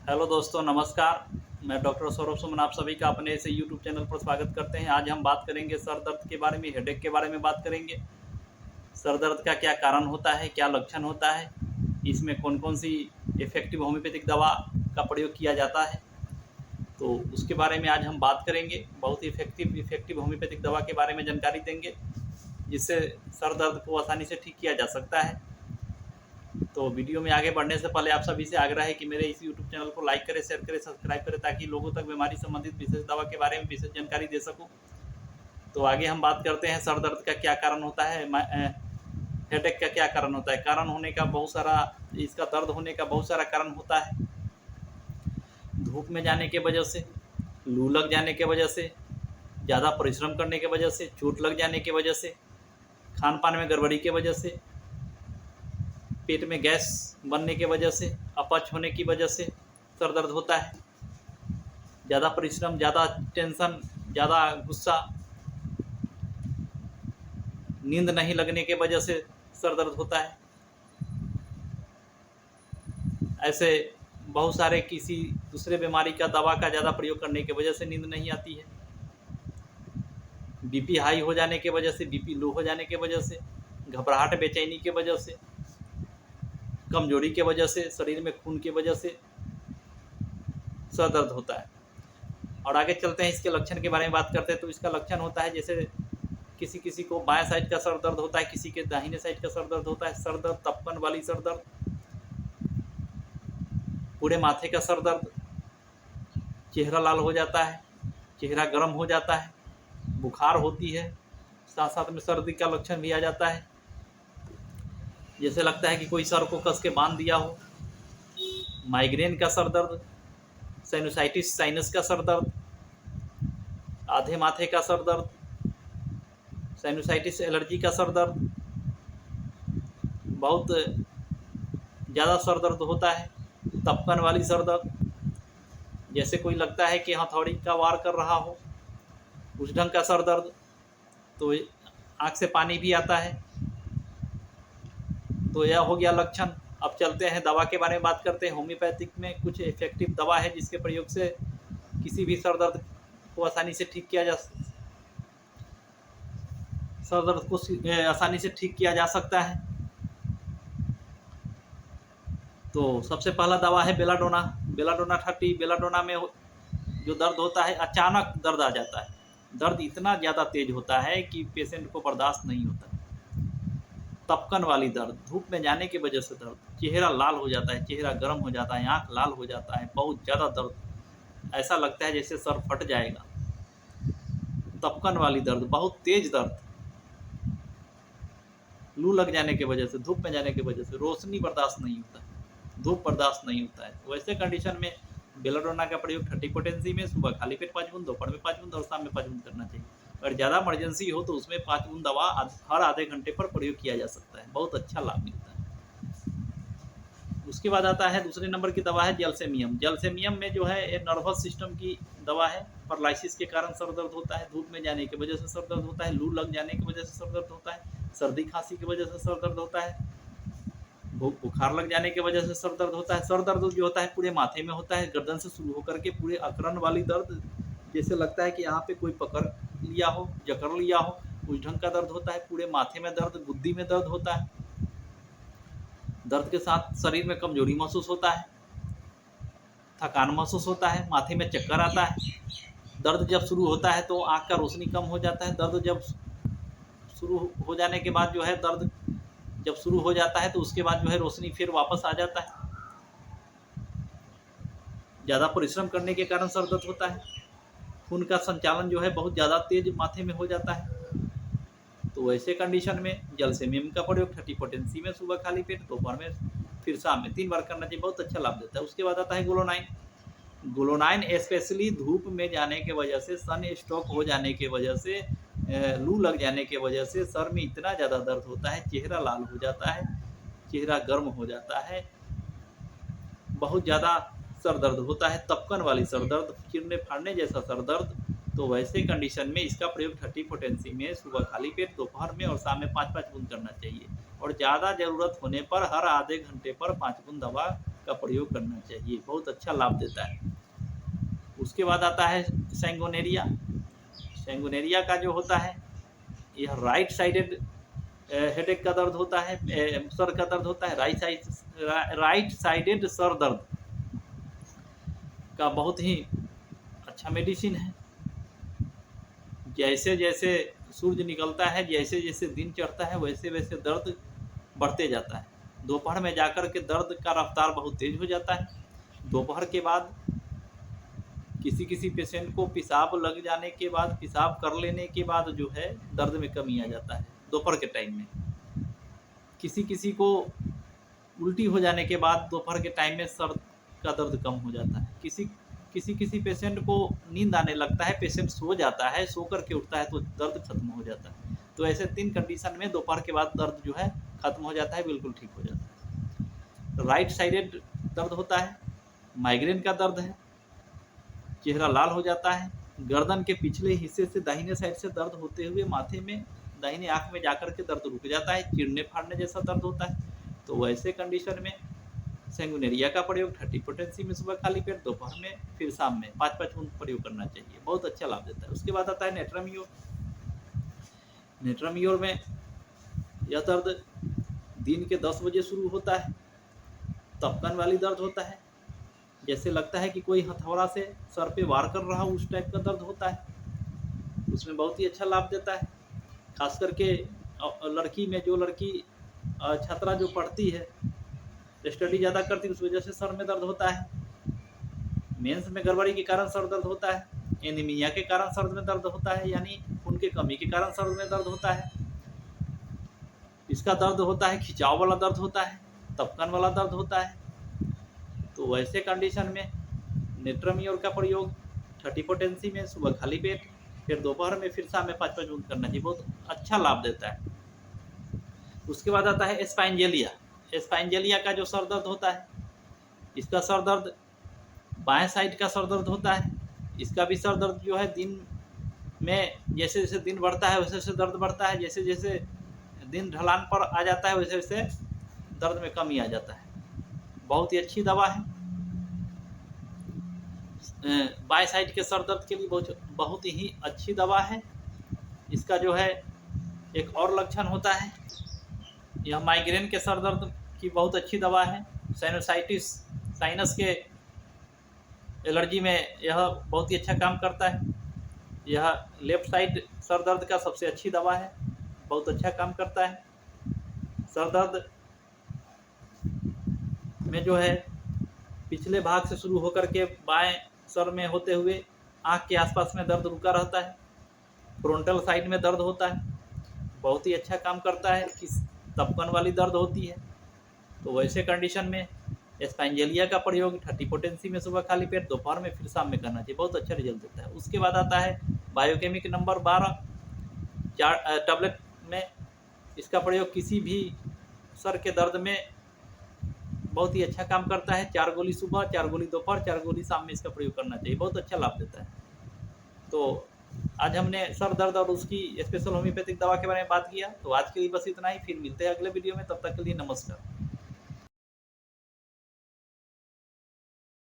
Hello दोस्तों, नमस्कार। मैं डॉक्टर सौरभ सुमन आप सभी का अपने इसे यूट्यूब चैनल पर स्वागत करते हैं। आज हम बात करेंगे सर दर्द के बारे में, हेडेक के बारे में बात करेंगे। सर दर्द का क्या कारण होता है, क्या लक्षण होता है, इसमें कौन कौन सी इफ़ेक्टिव होम्योपैथिक दवा का प्रयोग किया जाता है, तो उसके बारे में आज हम बात करेंगे। बहुत ही इफ़ेक्टिव होम्योपैथिक दवा के बारे में जानकारी देंगे, जिससे सर दर्द को आसानी से ठीक किया जा सकता है। तो वीडियो में आगे बढ़ने से पहले आप सभी से आग्रह है कि मेरे इस यूट्यूब चैनल को लाइक करें, शेयर करें, सब्सक्राइब करें, ताकि लोगों तक बीमारी संबंधित विशेष दवा के बारे में विशेष जानकारी दे सकूं। तो आगे हम बात करते हैं सर दर्द का क्या कारण होता है, हेडेक का क्या कारण होता है। कारण होने का बहुत सारा, इसका दर्द होने का बहुत सारा कारण होता है। धूप में जाने के वजह से, लू लग जाने के वजह से, ज़्यादा परिश्रम करने की वजह से, चोट लग जाने की वजह से, खान पान में गड़बड़ी की वजह से, पेट में गैस बनने की वजह से, अपच होने की वजह से सर दर्द होता है। ज़्यादा परिश्रम, ज़्यादा टेंशन, ज़्यादा गुस्सा, नींद नहीं लगने के वजह से सर दर्द होता है। ऐसे बहुत सारे किसी दूसरे बीमारी का दवा का ज़्यादा प्रयोग करने की वजह से नींद नहीं आती है। बीपी हाई हो जाने की वजह से, बीपी लो हो जाने की वजह से, घबराहट, बेचैनी की वजह से, कमजोरी की वजह से, शरीर में खून की वजह से सर दर्द होता है। और आगे चलते हैं, इसके लक्षण के बारे में बात करते हैं। तो इसका लक्षण होता है, जैसे किसी किसी को बाएं साइड का सर दर्द होता है, किसी के दाहिने साइड का सर दर्द होता है। सर दर्द, तपकन वाली सर दर्द, पूरे माथे का सर दर्द, चेहरा लाल हो जाता है, चेहरा गर्म हो जाता है, बुखार होती है, साथ साथ में सर्दी का लक्षण भी आ जाता है, जैसे लगता है कि कोई सर को कस के बांध दिया हो। माइग्रेन का सर दर्द, साइनोसाइटिस, साइनस का सर दर्द, आधे माथे का सर दर्द, साइनोसाइटिस एलर्जी का सर दर्द, बहुत ज़्यादा सर दर्द होता है। तपकन वाली सर दर्द, जैसे कोई लगता है कि हथौड़ी का वार कर रहा हो, उस ढंग का सर दर्द। तो आँख से पानी भी आता है। तो यह हो गया लक्षण। अब चलते हैं दवा के बारे में बात करते हैं। होम्योपैथिक में कुछ इफेक्टिव दवा है जिसके प्रयोग से किसी भी सर दर्द को आसानी से ठीक किया जा सकता है। तो सबसे पहला दवा है बेलाडोना। बेलाडोना 30। बेलाडोना में जो दर्द होता है, अचानक दर्द आ जाता है। दर्द इतना ज़्यादा तेज होता है कि पेशेंट को बर्दाश्त नहीं होता। तपकन वाली दर्द, धूप में जाने की वजह से दर्द, चेहरा लाल हो जाता है, चेहरा गर्म हो जाता है, आँख लाल हो जाता है, बहुत ज़्यादा दर्द, ऐसा लगता है जैसे सर फट जाएगा। तपकन वाली दर्द, बहुत तेज दर्द, लू लग जाने की वजह से, धूप में जाने की वजह से, रोशनी बर्दाश्त नहीं होता है, धूप बर्दाश्त नहीं होता है। वैसे कंडीशन में बेलाडोना का प्रयोग 30 पोटेंसी में सुबह खाली पेट 5 बूंद, दोपहर में 5 बूंद और शाम में 5 बूंद करना चाहिए। अगर ज़्यादा इमरजेंसी हो तो उसमें 5 बूंद दवा हर आधे घंटे पर प्रयोग किया जा सकता है, बहुत अच्छा लाभ मिलता है। उसके बाद आता है दूसरे नंबर की दवा है जलसेमियम। जलसेमियम में जो है ये नर्वस सिस्टम की दवा है। पैरालिसिस के कारण सर दर्द होता है, धूप में जाने की वजह से सर दर्द होता है, लू लग जाने की वजह से सर दर्द होता है, सर्दी खांसी की वजह से सर दर्द होता है, बुखार लग जाने की वजह से सर दर्द होता है। सर दर्द जो होता है पूरे माथे में होता है, गर्दन से शुरू होकर के पूरे अकड़न वाली दर्द, जैसे लगता है कि यहाँ पे कोई पकड़ लिया हो, जकड़ लिया हो, उस ढंग का दर्द होता है। पूरे माथे में दर्द, गुद्दी में दर्द होता है। दर्द के साथ शरीर में कमजोरी महसूस होता है, थकान महसूस होता है, माथे में चक्कर आता है। दर्द जब शुरू होता है तो आँख का रोशनी कम हो जाता है। दर्द जब शुरू हो जाने के बाद जो है, दर्द जब शुरू हो जाता है तो उसके बाद जो है रोशनी फिर वापस आ जाता है। ज़्यादा परिश्रम करने के कारण सर दर्द होता है। खून का संचालन जो है बहुत ज़्यादा तेज माथे में हो जाता है। तो वैसे कंडीशन में जलसेमियम का प्रयोग 30 पोटेंसी में सुबह खाली पेट, दोपहर में, फिर शाम में 3 बार करना चाहिए, बहुत अच्छा लाभ देता है। उसके बाद आता है ग्लोनाइन। ग्लोनाइन स्पेशली धूप में जाने की वजह से, सन स्ट्रोक हो जाने की वजह से, लू लग जाने की वजह से सर में इतना ज़्यादा दर्द होता है, चेहरा लाल हो जाता है, चेहरा गर्म हो जाता है, बहुत ज़्यादा सर दर्द होता है, तपकन वाली सर दर्द, चिरने फाड़ने जैसा सर दर्द। तो वैसे कंडीशन में इसका प्रयोग 30 पोटेंसी में सुबह खाली पेट, दोपहर में और शाम में 5-5 बूंद करना चाहिए। और ज़्यादा ज़रूरत होने पर हर आधे घंटे पर 5 बूंद दवा का प्रयोग करना चाहिए। बहुत अच्छा लाभ देता है। उसके बाद आता है सैंगोनेरिया। सैंगोनेरिया का जो होता है, यह राइट साइडेड हेडेक का दर्द होता है, सर का दर्द होता है, राइट साइडेड सर दर्द का बहुत ही अच्छा मेडिसिन है। जैसे जैसे सूरज निकलता है, जैसे जैसे दिन चढ़ता है, वैसे वैसे दर्द बढ़ते जाता है। दोपहर में जाकर के दर्द का रफ्तार बहुत तेज हो जाता है। दोपहर के बाद किसी किसी पेशेंट को पेशाब लग जाने के बाद, पेशाब कर लेने के बाद जो है दर्द में कमी आ जाता है दोपहर के टाइम में। किसी किसी को उल्टी हो जाने के बाद दोपहर के टाइम में सर का दर्द कम हो जाता है। किसी पेशेंट को नींद आने लगता है, पेशेंट सो जाता है, सो करके उठता है तो दर्द खत्म हो जाता है। तो ऐसे 3 कंडीशन में दोपहर के बाद दर्द जो है खत्म हो जाता है, बिल्कुल ठीक हो जाता है। राइट साइडेड दर्द होता है, माइग्रेन का दर्द है, चेहरा लाल हो जाता है, गर्दन के पिछले हिस्से से दाहिने साइड से दर्द होते हुए माथे में, दाहिने आँख में जाकर के दर्द रुक जाता है, चिड़ने फाड़ने जैसा दर्द होता है। तो वैसे कंडीशन में सैंगोनेरिया का प्रयोग 30 पोटेंसी में सुबह खाली पेट, दोपहर में, फिर शाम में 5-5 बूंद प्रयोग करना चाहिए। बहुत अच्छा लाभ देता है। उसके बाद आता है नेट्रामियोर। नेट्रामियोर में यह दर्द दिन के 10 बजे शुरू होता है। तपकन वाली दर्द होता है, जैसे लगता है कि कोई हथौड़ा से सर पे वार कर रहा हो, उस टाइप का दर्द होता है। उसमें बहुत ही अच्छा लाभ देता है। खास करके लड़की में, जो लड़की छात्रा जो पढ़ती है, स्टडी ज़्यादा करती है, उस वजह से सर में दर्द होता है। मेंस में गड़बड़ी के कारण सर दर्द होता है, एनीमिया के कारण सर में दर्द होता है, यानी खून की कमी के कारण सर में दर्द होता है। इसका दर्द होता है, खिंचाव वाला दर्द होता है, तपकन वाला दर्द होता है। तो वैसे कंडीशन में नेट्रामियोर का प्रयोग 30 पोटेंसी में सुबह खाली पेट, फिर दोपहर में, फिर शाम में 5-5 बूंद करना चाहिए। बहुत अच्छा लाभ देता है। उसके बाद आता है स्पाइनजेलिया। स्पाइनजेलिया का जो सर दर्द होता है, इसका सर दर्द बाएं साइड का सर दर्द होता है। इसका भी सर दर्द जो है दिन में जैसे जैसे दिन बढ़ता है वैसे वैसे दर्द बढ़ता है, जैसे जैसे दिन ढलान पर आ जाता है वैसे वैसे दर्द में कमी आ जाता है। बहुत ही अच्छी दवा है। बाएं साइड के सर दर्द के लिए बहुत ही अच्छी दवा है। इसका जो है एक और लक्षण होता है, यह माइग्रेन के सर दर्द की बहुत अच्छी दवा है। साइनोसाइटिस, साइनस के एलर्जी में यह बहुत ही अच्छा काम करता है। यह लेफ्ट साइड सर दर्द का सबसे अच्छी दवा है, बहुत अच्छा काम करता है। सर दर्द में जो है पिछले भाग से शुरू होकर के बाएं सर में होते हुए आँख के आसपास में दर्द रुका रहता है, फ्रंटल साइड में दर्द होता है, बहुत ही अच्छा काम करता है। तपकन वाली दर्द होती है। तो वैसे कंडीशन में स्पाइनजेलिया का प्रयोग 30 पोटेंसी में सुबह खाली पेट, दोपहर में, फिर शाम में करना चाहिए। बहुत अच्छा रिजल्ट देता है। उसके बाद आता है बायोकेमिक नंबर 12 टैबलेट में। इसका प्रयोग किसी भी सर के दर्द में बहुत ही अच्छा काम करता है। 4 गोली सुबह, 4 गोली दोपहर, 4 गोली शाम में इसका प्रयोग करना चाहिए। बहुत अच्छा लाभ देता है। तो आज हमने सर दर्द और उसकी स्पेशल होम्योपैथिक दवा के बारे में बात किया। तो आज के लिए बस इतना ही, फिर मिलते हैं अगले वीडियो में। तब तक के लिए नमस्कार।